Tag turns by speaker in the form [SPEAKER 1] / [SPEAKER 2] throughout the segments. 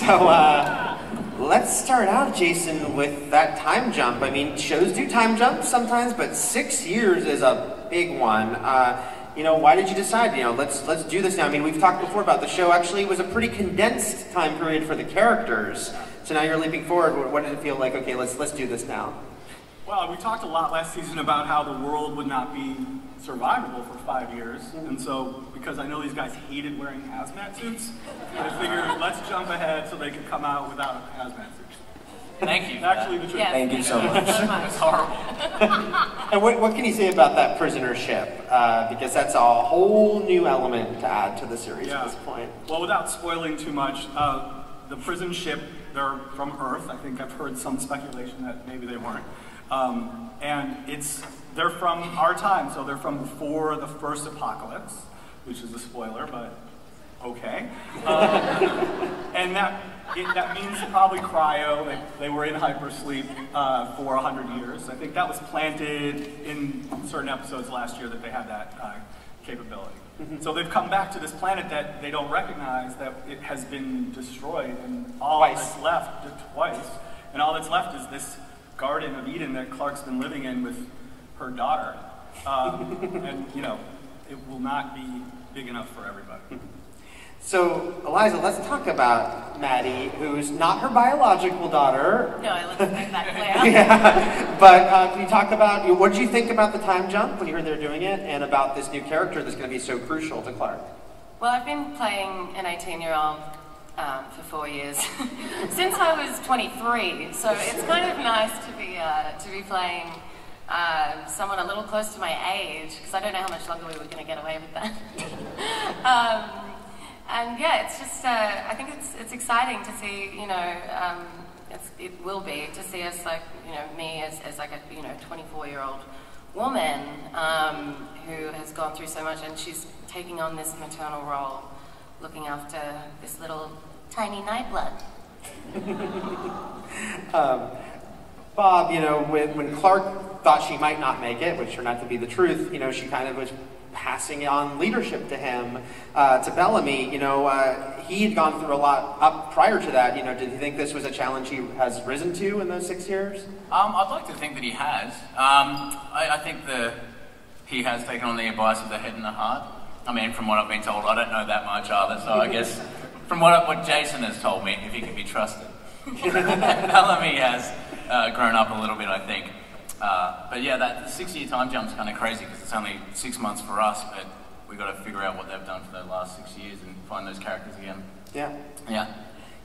[SPEAKER 1] So let's start out, Jason, with that time jump. I mean, shows do time jumps sometimes, but 6 years is a big one. You know, why did you decide, you know, let's do this now? I mean, we've talked before about the show actually was a pretty condensed time period for the characters. So now you're leaping forward. What did it feel like? Okay, let's do this now.
[SPEAKER 2] Well, we talked a lot last season about how the world would not be survivable for 5 years. And so, because I know these guys hated wearing hazmat suits, I figured let's jump ahead so they could come out without hazmat suits.
[SPEAKER 3] Thank you.
[SPEAKER 2] Actually, the truth.
[SPEAKER 4] Yes,
[SPEAKER 1] Thank you so much.
[SPEAKER 3] It's horrible.
[SPEAKER 1] And what can you say about that prisoner ship? Because that's a whole new element to add to the series at this point.
[SPEAKER 2] Well, without spoiling too much, the prison ship, they're from Earth. I think I've heard some speculation that maybe they weren't. And they're from our time, so they're from before the first apocalypse, which is a spoiler, but okay. And that means probably cryo. They were in hypersleep for 100 years. I think that was planted in certain episodes last year that they had that capability. So they've come back to this planet that they don't recognize, that it has been destroyed, and all that's left, twice, and all that's left is this Garden of Eden that Clark's been living in with her daughter. And, you know, it will not be big enough for everybody.
[SPEAKER 1] So, Eliza, let's talk about Maddie, who's not her biological daughter.
[SPEAKER 4] No, let's make that clear.
[SPEAKER 1] Yeah, but can you talk about, what did you think about the time jump when you heard they were doing it, and about this new character that's going to be so crucial to Clark?
[SPEAKER 4] Well, I've been playing an 18-year-old for 4 years, since I was 23, so it's kind of nice to be playing someone a little close to my age, because I don't know how much longer we were going to get away with that. And yeah, it's just, I think it's exciting to see, you know, it will be, to see us, like, you know, me as like a, you know, 24-year-old woman who has gone through so much, and she's taking on this maternal role, looking after this little tiny nightblood.
[SPEAKER 1] Bob, you know, when Clark thought she might not make it, which turned out to be the truth, you know, she kind of was passing on leadership to him, to Bellamy. You know, he had gone through a lot up prior to that. You know, did you think this was a challenge he has risen to in those 6 years?
[SPEAKER 3] I'd like to think that he has. I think that he has taken on the advice of the head and the heart. I mean, from what I've been told, I don't know that much either, so I guess from what Jason has told me, if he can be trusted, Bellamy has grown up a little bit, I think. But yeah, that 6-year time jump's kind of crazy because it's only 6 months for us, but we've got to figure out what they've done for the last 6 years and find those characters again.
[SPEAKER 1] Yeah.
[SPEAKER 3] Yeah.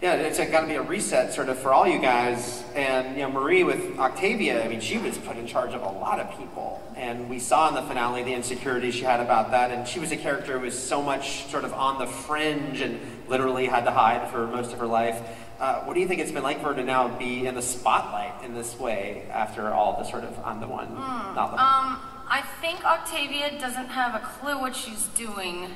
[SPEAKER 1] Yeah, it's got to be a reset sort of for all you guys. And, you know, Marie with Octavia, I mean, she was put in charge of a lot of people. And we saw in the finale the insecurity she had about that. And she was a character who was so much sort of on the fringe and literally had to hide for most of her life. What do you think it's been like for her to now be in the spotlight in this way after all the sort of I'm the one, not the one?
[SPEAKER 4] I think Octavia doesn't have a clue what she's doing,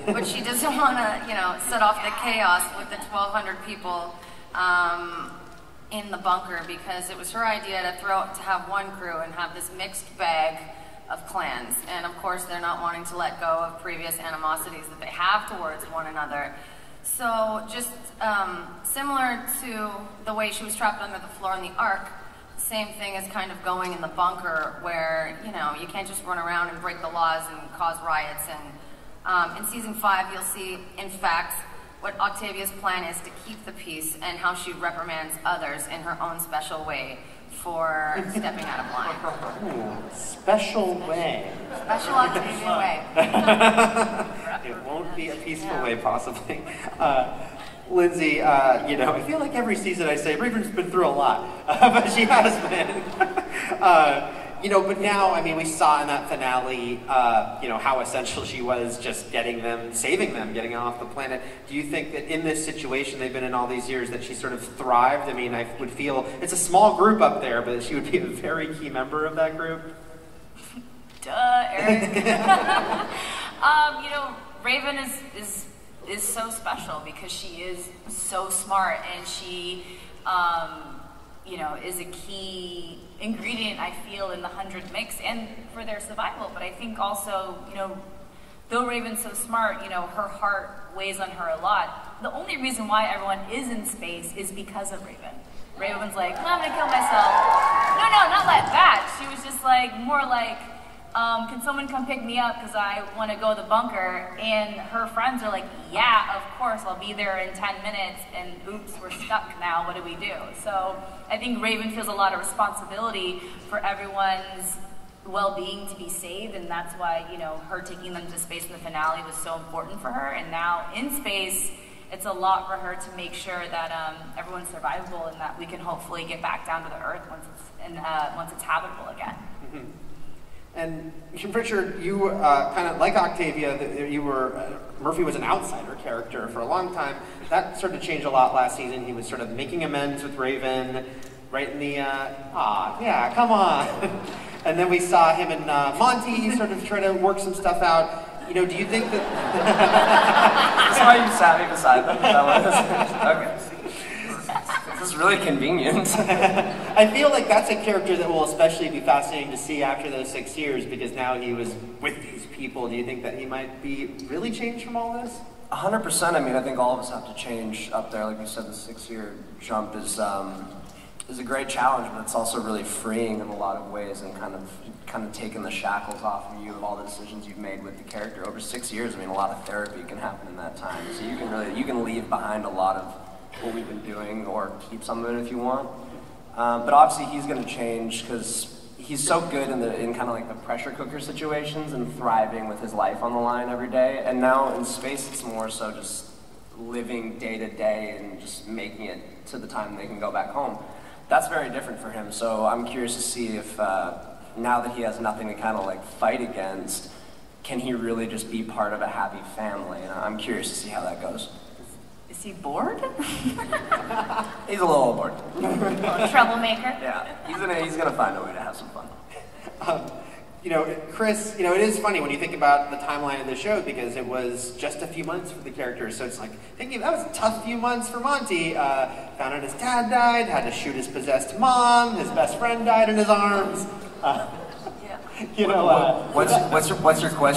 [SPEAKER 4] but she doesn't want to, you know, set off the chaos with the 1,200 people in the bunker, because it was her idea to have one crew and have this mixed bag of clans. And of course, they're not wanting to let go of previous animosities that they have towards one another. So just similar to the way she was trapped under the floor in the Ark, same thing as kind of going in the bunker, where, you know, you can't just run around and break the laws and cause riots. And in season 5, you'll see, in fact, what Octavia's plan is to keep the peace and how she reprimands others in her own special way for stepping out of line.
[SPEAKER 1] Ooh, special way.
[SPEAKER 4] Special Octavia way.
[SPEAKER 1] It won't be a peaceful way, possibly. Lindsay, you know, I feel like every season I say, Raven's been through a lot, but she has been. You know, but now, I mean, we saw in that finale, you know, how essential she was just getting them, saving them, getting off the planet. Do you think that in this situation they've been in all these years that she sort of thrived? I mean, I would feel, it's a small group up there, but she would be a very key member of that group.
[SPEAKER 4] Duh, Eric. You know, Raven is so special because she is so smart, and she, you know, is a key ingredient, I feel, in the 100 mix and for their survival. But I think also, you know, though Raven's so smart, you know, her heart weighs on her a lot.
[SPEAKER 5] the only reason why everyone is in space is because of Raven. Raven's like, well, I'm gonna kill myself. No, not like that. She was just like, more like, can someone come pick me up because I want to go to the bunker? And her friends are like, yeah, of course, I'll be there in 10 minutes. And oops, we're stuck now. What do we do? So I think Raven feels a lot of responsibility for everyone's well-being to be saved, and that's why, you know, her taking them to space in the finale was so important for her. And now in space, it's a lot for her to make sure that everyone's survivable and that we can hopefully get back down to the Earth once it's habitable again.
[SPEAKER 1] Mm-hmm. And Richard, you kind of like Octavia. You were Murphy was an outsider character for a long time. That started to change a lot last season. He was sort of making amends with Raven, right in the yeah, come on. And then we saw him and Monty sort of try to work some stuff out. You know, do you think that?
[SPEAKER 6] That's why you sat me beside them. Okay. This is really convenient.
[SPEAKER 1] I feel like that's a character that will especially be fascinating to see after those 6 years, because now he was with these people. Do you think that he might be really changed from all this?
[SPEAKER 6] 100%. I mean, I think all of us have to change up there. Like you said, the 6-year jump is a great challenge, but it's also really freeing in a lot of ways, and kind of taking the shackles off of you of all the decisions you've made with the character. Over 6 years, I mean, a lot of therapy can happen in that time. So you can leave behind a lot of what we've been doing, or keep some of it if you want. But obviously he's going to change, because he's so good in kind of like the pressure cooker situations and thriving with his life on the line every day. And now in space, it's more so just living day to day and just making it to the time they can go back home. That's very different for him. So I'm curious to see if now that he has nothing to kind of like fight against, can he really just be part of a happy family? And I'm curious to see how that goes.
[SPEAKER 5] Is he bored?
[SPEAKER 6] He's a little bored.
[SPEAKER 5] Troublemaker?
[SPEAKER 6] Yeah, he's gonna find a way to have some fun.
[SPEAKER 1] You know, Chris, you know, it is funny when you think about the timeline of the show, because it was just a few months for the characters. So it's like, thinking that was a tough few months for Monty. Found out his dad died, had to shoot his possessed mom, his best friend died in his arms. You know,
[SPEAKER 6] what's your question?
[SPEAKER 1] What?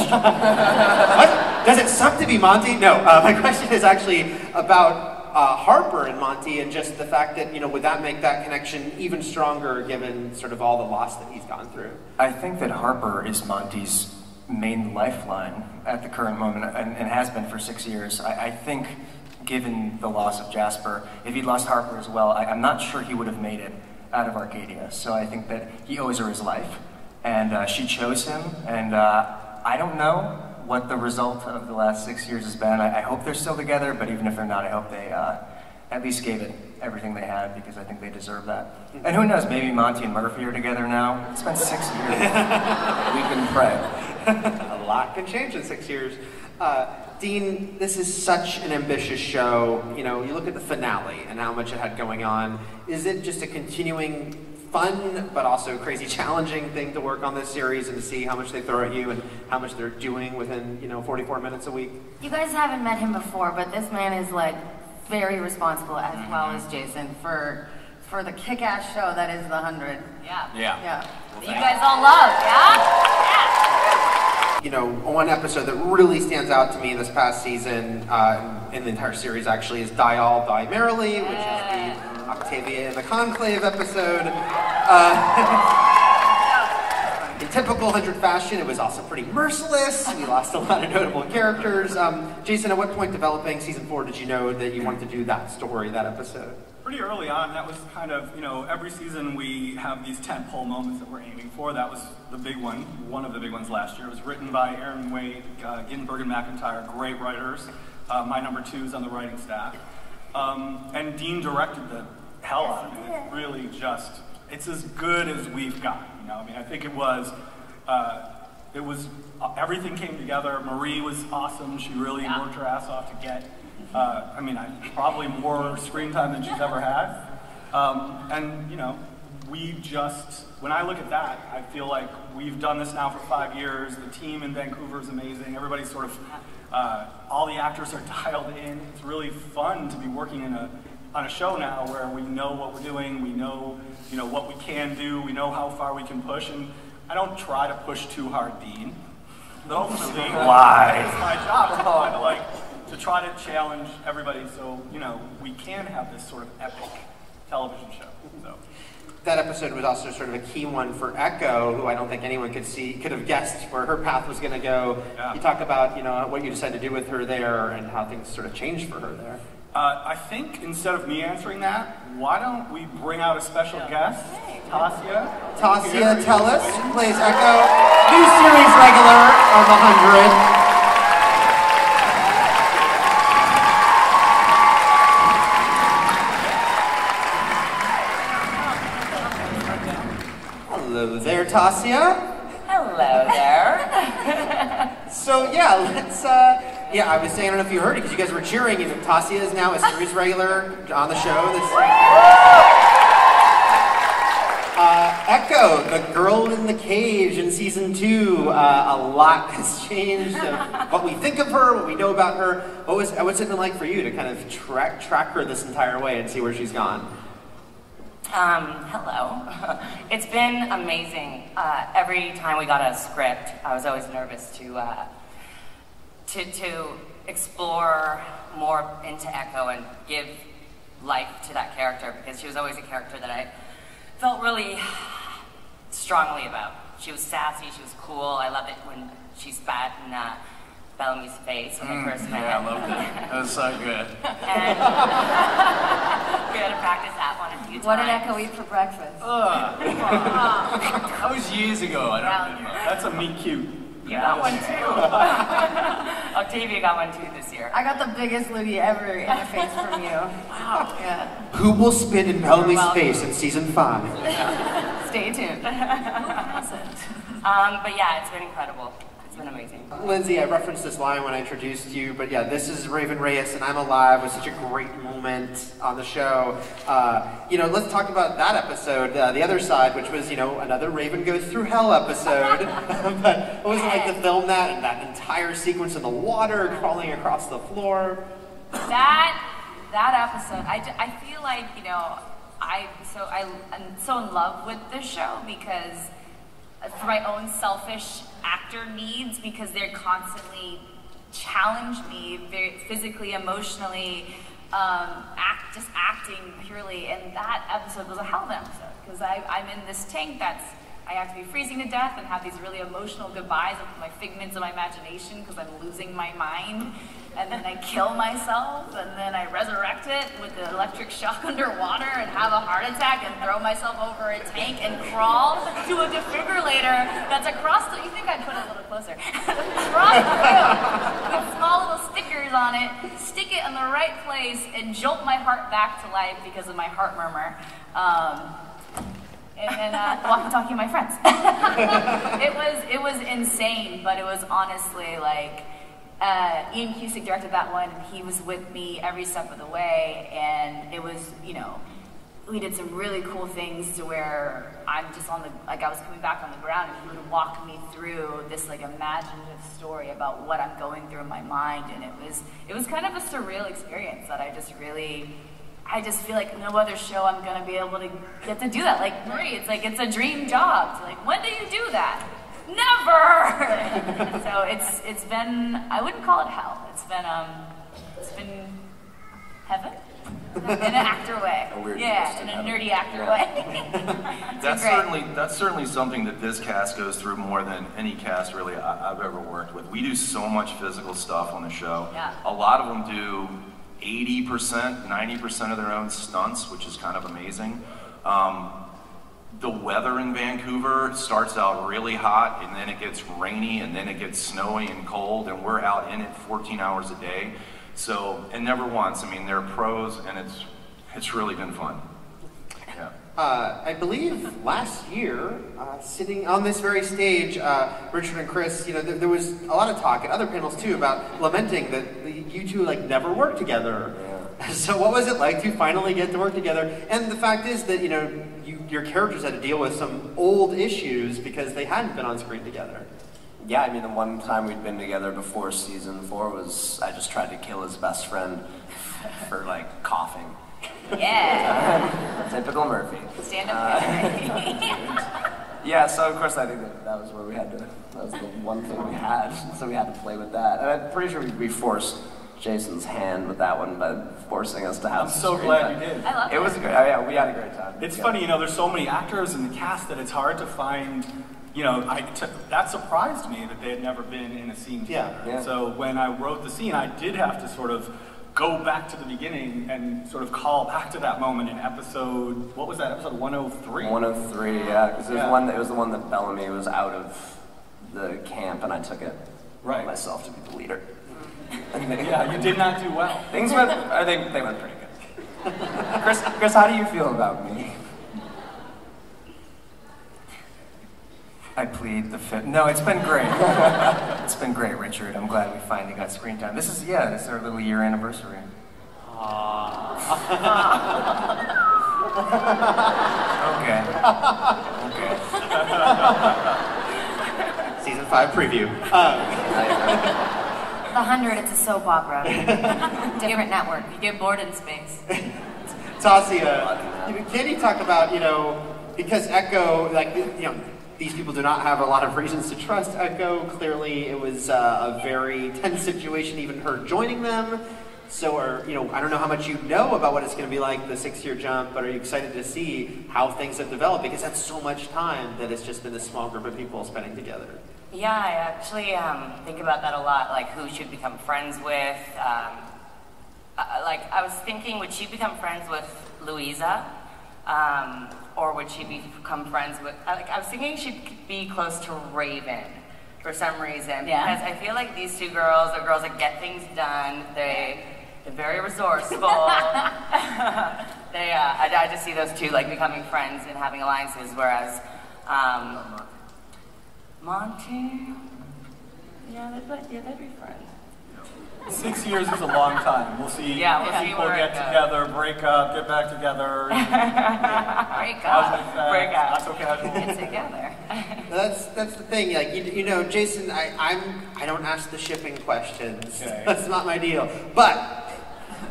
[SPEAKER 1] Does it suck to be Monty? No, my question is actually about Harper and Monty, and just the fact that, you know, would that make that connection even stronger given sort of all the loss that he's gone through?
[SPEAKER 7] I think that Harper is Monty's main lifeline at the current moment, and has been for 6 years. I think, given the loss of Jasper, if he'd lost Harper as well, I'm not sure he would have made it out of Arcadia. So I think that he owes her his life, and she chose him, and I don't know what the result of the last 6 years has been. I hope they're still together, but even if they're not, I hope they at least gave it everything they had, because I think they deserve that. And who knows, maybe Monty and Murphy are together now. It's been 6 years.
[SPEAKER 6] We can pray.
[SPEAKER 1] A lot can change in 6 years. Dean, this is such an ambitious show. You know, you look at the finale and how much it had going on. Is it just a continuing fun, but also crazy challenging thing to work on this series and to see how much they throw at you and how much they're doing within, you know, 44 minutes a week?
[SPEAKER 4] You guys haven't met him before, but this man is like very responsible, as well as Jason, for the kick-ass show that is The 100.
[SPEAKER 5] Yeah.
[SPEAKER 4] Well, you guys all love, yeah?
[SPEAKER 1] You know, one episode that really stands out to me this past season, in the entire series actually, is Die All, Die Merrily, which is the Octavia and the Conclave episode. In typical 100 fashion, it was also pretty merciless. We lost a lot of notable characters. Jason, at what point developing season 4 did you know that you wanted to do that story, that episode?
[SPEAKER 2] Pretty early on. That was kind of, you know, every season we have these tentpole moments that we're aiming for. That was the big one of the big ones last year. It was written by Aaron Wade, Ginsberg and McIntyre, great writers. My number 2 is on the writing staff. And Dean directed the hell out of it. It really just, it's as good as we've got. You know, I mean, I think it was, everything came together. Marie was awesome. She really worked her ass off to get, I mean, probably more screen time than she's ever had. And, you know, we just, when I look at that, I feel like we've done this now for 5 years. The team in Vancouver is amazing. Everybody's sort of, all the actors are dialed in. It's really fun to be working on a show now where we know what we're doing, we know, you know, what we can do, we know how far we can push, and I don't try to push too hard, Dean. But ultimately,
[SPEAKER 7] Why?
[SPEAKER 2] it's my job to kind of like to try to challenge everybody so, you know, we can have this sort of epic television show. So.
[SPEAKER 1] That episode was also sort of a key one for Echo, who I don't think anyone could have guessed where her path was going to go.
[SPEAKER 2] Yeah.
[SPEAKER 1] You talk about, you know, what you decided to do with her there and how things sort of changed for her there.
[SPEAKER 2] I think instead of me answering that, why don't we bring out a special guest, Tasya?
[SPEAKER 1] Tasya Tellis, who plays Echo, new series regular on The 100. Hello there, Tasya.
[SPEAKER 8] Hello there.
[SPEAKER 1] So yeah, let's. Yeah, I was saying, I don't know if you heard it because you guys were cheering, and Tasya is now a series regular on the show. Echo, the girl in the cage in season 2. A lot has changed of what we think of her, what we know about her. What's it been like for you to kind of track her this entire way and see where she's gone?
[SPEAKER 8] Hello. It's been amazing. Every time we got a script, I was always nervous to explore more into Echo and give life to that character, because she was always a character that I felt really strongly about. She was sassy, she was cool. I loved it when she spat in Bellamy's face when they first met.
[SPEAKER 3] Yeah, I loved it. That was so good.
[SPEAKER 8] And we had to practice that one a few times.
[SPEAKER 4] What did Echo eat for breakfast?
[SPEAKER 3] That was years ago. I don't remember.
[SPEAKER 2] That's a meet cute.
[SPEAKER 8] You got one too. Octavia got one too this year.
[SPEAKER 4] I got the biggest loogie ever in the face from you. Wow. Yeah.
[SPEAKER 1] Who will spit in Bellamy's face in season 5?
[SPEAKER 4] Stay tuned.
[SPEAKER 8] But yeah, it's been incredible. It's been amazing.
[SPEAKER 1] Lindsay, I referenced this line when I introduced you, but yeah, this is Raven Reyes and I'm Alive was such a great moment on the show. You know, let's talk about that episode, the other side, which was, you know, another Raven Goes Through Hell episode. But what was it like to film that and that entire sequence in the water, crawling across the floor?
[SPEAKER 5] That episode, I feel like, you know, I'm so in love with this show because for my own selfish actor needs, because they're constantly challenge me very physically, emotionally, just acting purely. And that episode was a hell of an episode because I'm in this tank I have to be freezing to death and have these really emotional goodbyes of my figments of my imagination because I'm losing my mind. And then I kill myself, and then I resurrect it with the electric shock underwater and have a heart attack and throw myself over a tank and crawl to a defibrillator that's across the, you think I'd put it a little closer, across the room with small little stickers on it, stick it in the right place, and jolt my heart back to life because of my heart murmur. And then walkie-talkie my friends. It was insane, but it was honestly like, Ian Cusick directed that one, and he was with me every step of the way, and it was, you know, we did some really cool things to where I'm just on the, like I was coming back on the ground, and he would walk me through this like imaginative story about what I'm going through in my mind, and it was kind of a surreal experience that I just feel like no other show I'm gonna be able to get to do that. Like Marie, it's like it's a dream job. So like, when do you do that? Never! So it's been, I wouldn't call it hell. It's been heaven? In an actor way.
[SPEAKER 6] A weird
[SPEAKER 5] yeah, in a nerdy actor way.
[SPEAKER 9] That's certainly something that this cast goes through more than any cast really I've ever worked with. We do so much physical stuff on the show.
[SPEAKER 5] Yeah.
[SPEAKER 9] A lot of them do 80%, 90% of their own stunts, which is kind of amazing. The weather in Vancouver starts out really hot, and then it gets rainy, and then it gets snowy and cold, and we're out in it 14 hours a day. So, and never once. I mean, they're pros, and it's really been fun. Yeah.
[SPEAKER 1] I believe last year, sitting on this very stage, Richard and Chris, you know, there was a lot of talk at other panels too about lamenting that you two like never worked together. Yeah. So what was it like to finally get to work together? And the fact is that, you know, your characters had to deal with some old issues because they hadn't been on screen together.
[SPEAKER 6] Yeah, I mean, the one time we'd been together before season 4 was I just tried to kill his best friend for like coughing.
[SPEAKER 5] Yeah.
[SPEAKER 6] Typical Murphy.
[SPEAKER 5] Stand up
[SPEAKER 6] Yeah, so of course I think that was where we had to, that was the one thing we had, so we had to play with that. And I'm pretty sure we forced Jason's hand with that one by forcing us to have
[SPEAKER 2] I'm
[SPEAKER 6] some
[SPEAKER 2] so
[SPEAKER 6] screen
[SPEAKER 2] glad
[SPEAKER 6] time.
[SPEAKER 2] you did.
[SPEAKER 5] I love
[SPEAKER 6] It was great. Oh, yeah, we had a great time.
[SPEAKER 2] It's
[SPEAKER 6] Yeah.
[SPEAKER 2] funny, there's so many actors in the cast that it's hard to find, that surprised me that they had never been in a scene together.
[SPEAKER 6] Yeah.
[SPEAKER 2] So when I wrote the scene, I did have to sort of go back to the beginning and sort of call back to that moment in episode, what was that, episode 103?
[SPEAKER 6] 103, yeah, because it was the one that Bellamy was out of the camp, and I took it
[SPEAKER 2] Right.
[SPEAKER 6] myself to be the leader.
[SPEAKER 2] Yeah, you did not do well.
[SPEAKER 6] Things went, they went pretty good. Chris, how do you feel about me?
[SPEAKER 7] I plead the fifth. No, it's been great. It's been great, Richard. I'm glad we finally got screen time. This is our little year anniversary. Okay.
[SPEAKER 1] Season 5 preview.
[SPEAKER 4] The 100, it's a soap opera. Different network.
[SPEAKER 5] You get bored in space.
[SPEAKER 1] Tasia, can you talk about, because Echo, these people do not have a lot of reasons to trust Echo. Clearly, it was a very tense situation, even her joining them. So, I don't know how much you know about what it's going to be like, the 6-year jump, but are you excited to see how things have developed? Because that's so much time that it's just been this small group of people spending together.
[SPEAKER 8] Yeah, I actually think about that a lot, like who should become friends with. I was thinking, would she become friends with Louisa? Or would she become friends with, I was thinking she'd be close to Raven for some reason.
[SPEAKER 5] Yeah.
[SPEAKER 8] Because I feel like these two girls are girls that get things done. They're very resourceful. I just see those two becoming friends and having alliances, whereas Monty, they'd be friends.
[SPEAKER 2] 6 years is a long time. We'll see
[SPEAKER 8] Yeah, we'll see
[SPEAKER 2] people
[SPEAKER 8] where
[SPEAKER 2] get
[SPEAKER 8] it goes.
[SPEAKER 2] together, break up, get back together.
[SPEAKER 8] Break up. Break up.
[SPEAKER 2] Not so casual.
[SPEAKER 8] Get together.
[SPEAKER 1] That's the thing. Jason, I don't ask the shipping questions.
[SPEAKER 2] Okay.
[SPEAKER 1] That's not my deal. But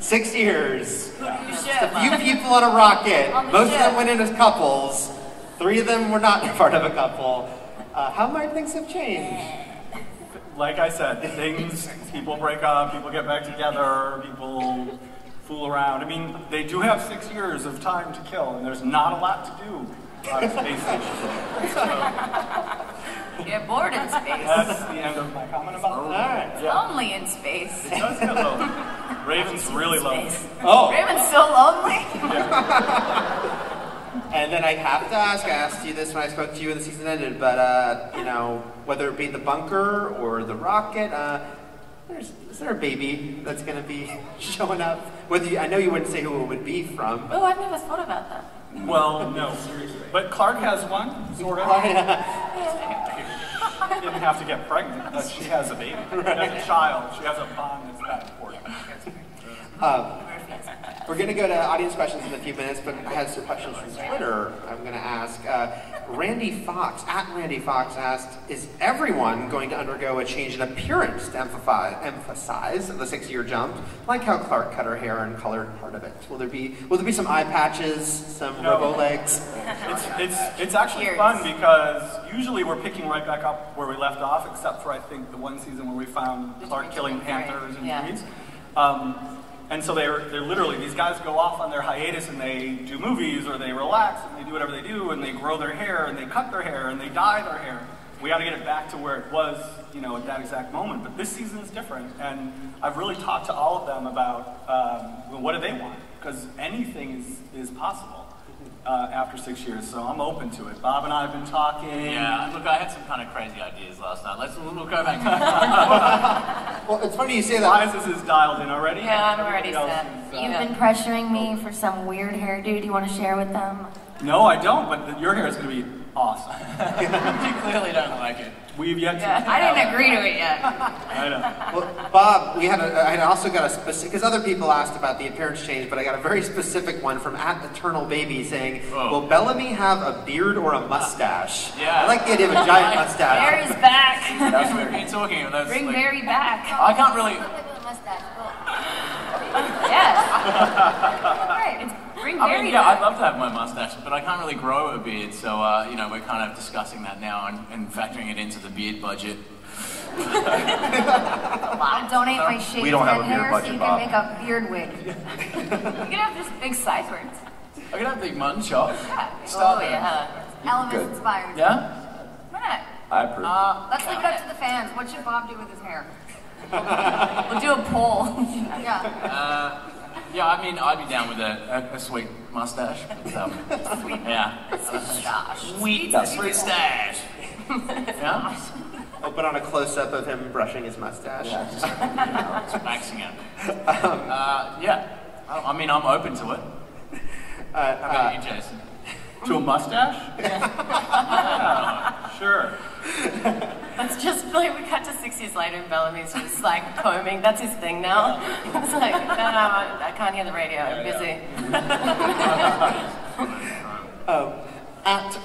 [SPEAKER 1] 6 years,
[SPEAKER 8] You
[SPEAKER 1] just
[SPEAKER 8] should.
[SPEAKER 1] a few people on a rocket.
[SPEAKER 8] On the
[SPEAKER 1] Most of
[SPEAKER 8] ship.
[SPEAKER 1] them went in as couples. 3 of them were not part of a couple. How might things have changed?
[SPEAKER 2] Like I said, people break up, people get back together, people fool around. I mean, they do have 6 years of time to kill, and there's not a lot to do on a space station. So
[SPEAKER 5] Get bored in space.
[SPEAKER 2] that's the end of my comment about
[SPEAKER 1] All
[SPEAKER 2] that.
[SPEAKER 1] right.
[SPEAKER 2] Yeah.
[SPEAKER 5] Lonely in space.
[SPEAKER 2] It does get lonely. Raven's really lonely.
[SPEAKER 1] Oh.
[SPEAKER 5] Raven's so lonely.
[SPEAKER 1] And then I have to ask, I asked you this when I spoke to you when the season ended, but, whether it be the bunker or the rocket, is there a baby that's going to be showing up? I know you wouldn't say who it would be from.
[SPEAKER 5] Oh, I've never thought about that.
[SPEAKER 2] Well, no. But Clark has one, sort of. She didn't have to get pregnant, but she has a baby. As a child, she has a bond that's that important.
[SPEAKER 1] We're going to go to audience questions in a few minutes, but I had some questions from Twitter I'm going to ask. Randy Fox asked, is everyone going to undergo a change in appearance to emphasize the 6-year jump, like how Clark cut her hair and colored part of it? Will there be some eye patches, some robo legs?
[SPEAKER 2] It's actually
[SPEAKER 5] Cheers.
[SPEAKER 2] fun because usually we're picking right back up where we left off, except for I think the one season where we found Clark killing panthers and trees. And so they're literally, these guys go off on their hiatus and they do movies or they relax and they do whatever they do and they grow their hair and they cut their hair and they dye their hair. We got to get it back to where it was, at that exact moment. But this season is different, and I've really talked to all of them about what do they want, because anything is possible after 6 years. So I'm open to it. Bob and I have been talking.
[SPEAKER 3] Yeah, look, I had some kind of crazy ideas last night. We'll go back to
[SPEAKER 1] Well, it's funny you say that.
[SPEAKER 2] Liza's is dialed in already.
[SPEAKER 5] Yeah, I'm already
[SPEAKER 2] Everybody
[SPEAKER 5] set.
[SPEAKER 2] else is,
[SPEAKER 4] You've been pressuring me for some weird hairdo. Do you want to share with them?
[SPEAKER 2] No, I don't, but your hair is going to be awesome.
[SPEAKER 3] You clearly don't like it.
[SPEAKER 2] We've yet to...
[SPEAKER 5] I didn't agree to it yet.
[SPEAKER 2] I know.
[SPEAKER 1] Well, Bob, I had also got a specific, because other people asked about the appearance change, but I got a very specific one from @EternalBaby saying, will Bellamy have a beard or a mustache?
[SPEAKER 3] Yeah.
[SPEAKER 1] I like the idea of a giant mustache.
[SPEAKER 5] Barry's back.
[SPEAKER 3] That's what we've been talking about.
[SPEAKER 5] Bring Barry back.
[SPEAKER 3] I can't really...
[SPEAKER 5] Yes. Right. Bring
[SPEAKER 3] I
[SPEAKER 5] Barry
[SPEAKER 3] mean, yeah,
[SPEAKER 5] back.
[SPEAKER 3] I'd love to have my mustache, but I can't really grow a beard, so, we're kind of discussing that now and factoring it into the beard budget.
[SPEAKER 4] I'll donate my shaved
[SPEAKER 9] We don't have
[SPEAKER 4] head
[SPEAKER 9] a beard
[SPEAKER 4] hair so
[SPEAKER 9] budget,
[SPEAKER 4] you
[SPEAKER 9] Bob.
[SPEAKER 4] can make a beard wig.
[SPEAKER 5] You can have this big sideburns.
[SPEAKER 3] I can have the mutton chop.
[SPEAKER 5] Oh yeah.
[SPEAKER 4] Elvis
[SPEAKER 6] Good.
[SPEAKER 4] inspired.
[SPEAKER 3] Yeah?
[SPEAKER 5] Why not?
[SPEAKER 6] I approve.
[SPEAKER 4] Let's leave it up to the fans. What should Bob do with his hair?
[SPEAKER 5] We'll do a poll.
[SPEAKER 4] Yeah.
[SPEAKER 3] Yeah, I mean, I'd be down with a sweet mustache. But, yeah. Sweet stash. Yeah?
[SPEAKER 1] Open on a close-up of him brushing his mustache.
[SPEAKER 6] Yeah, just,
[SPEAKER 3] Just maxing it. Yeah. I mean, I'm open to it. How about you, Jason?
[SPEAKER 2] To a mustache? Yeah, sure.
[SPEAKER 10] That's just like we cut to 6 years later and Bellamy's just like combing. That's his thing now. It's like, no, I can't hear the radio. I'm busy.
[SPEAKER 1] At